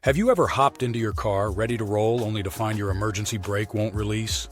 Have you ever hopped into your car ready to roll only to find your emergency brake won't release?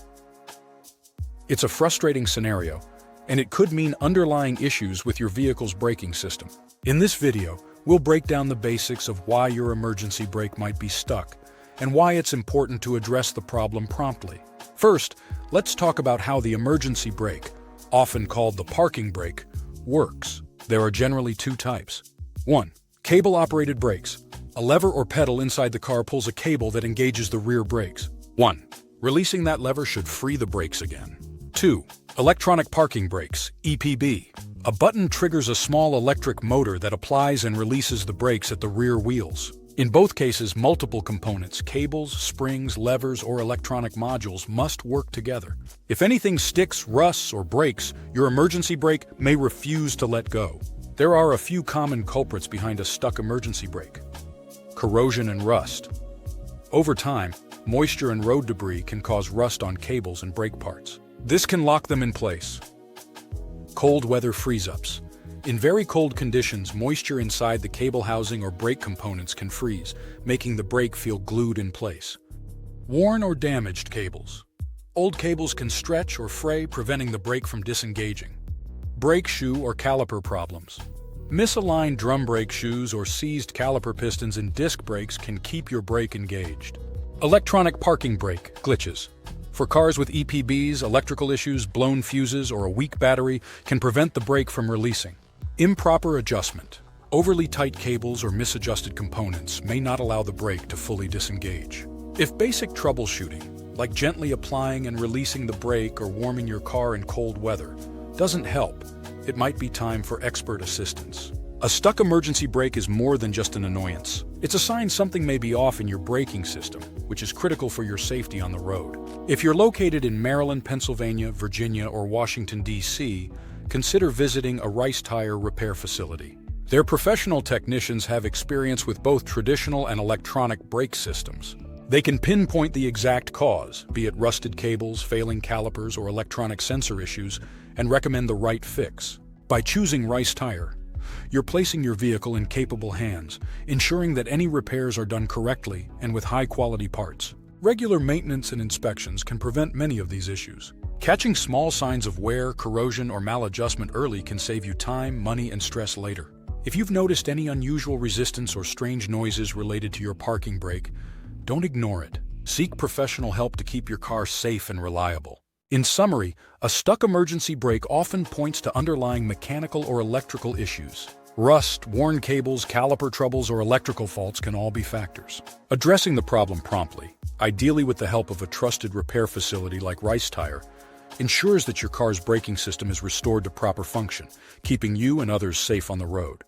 It's a frustrating scenario, and it could mean underlying issues with your vehicle's braking system. In this video, we'll break down the basics of why your emergency brake might be stuck and why it's important to address the problem promptly. First, let's talk about how the emergency brake, often called the parking brake, works. There are generally two types. 1. Cable-operated brakes. A lever or pedal inside the car pulls a cable that engages the rear brakes. 1. Releasing that lever should free the brakes again. 2. Electronic parking brakes, EPB. A button triggers a small electric motor that applies and releases the brakes at the rear wheels. In both cases, multiple components, cables, springs, levers, or electronic modules must work together. If anything sticks, rusts, or breaks, your emergency brake may refuse to let go. There are a few common culprits behind a stuck emergency brake. Corrosion and rust. Over time, moisture and road debris can cause rust on cables and brake parts. This can lock them in place. Cold weather freeze-ups. In very cold conditions, moisture inside the cable housing or brake components can freeze, making the brake feel glued in place. Worn or damaged cables. Old cables can stretch or fray, preventing the brake from disengaging. Brake shoe or caliper problems. Misaligned drum brake shoes or seized caliper pistons in disc brakes can keep your brake engaged. Electronic parking brake glitches. For cars with EPBs, electrical issues, blown fuses, or a weak battery can prevent the brake from releasing. Improper adjustment. Overly tight cables or misadjusted components may not allow the brake to fully disengage. If basic troubleshooting, like gently applying and releasing the brake or warming your car in cold weather, doesn't help, it might be time for expert assistance. A stuck emergency brake is more than just an annoyance. It's a sign something may be off in your braking system, which is critical for your safety on the road. If you're located in Maryland, Pennsylvania, Virginia, or Washington, D.C., consider visiting a RiceTire repair facility. Their professional technicians have experience with both traditional and electronic brake systems. They can pinpoint the exact cause, be it rusted cables, failing calipers, or electronic sensor issues, and recommend the right fix. By choosing RiceTire, you're placing your vehicle in capable hands, ensuring that any repairs are done correctly and with high-quality parts. Regular maintenance and inspections can prevent many of these issues. Catching small signs of wear, corrosion, or maladjustment early can save you time, money, and stress later. If you've noticed any unusual resistance or strange noises related to your parking brake, don't ignore it. Seek professional help to keep your car safe and reliable. In summary, a stuck emergency brake often points to underlying mechanical or electrical issues. Rust, worn cables, caliper troubles, or electrical faults can all be factors. Addressing the problem promptly, ideally with the help of a trusted repair facility like RiceTire, ensures that your car's braking system is restored to proper function, keeping you and others safe on the road.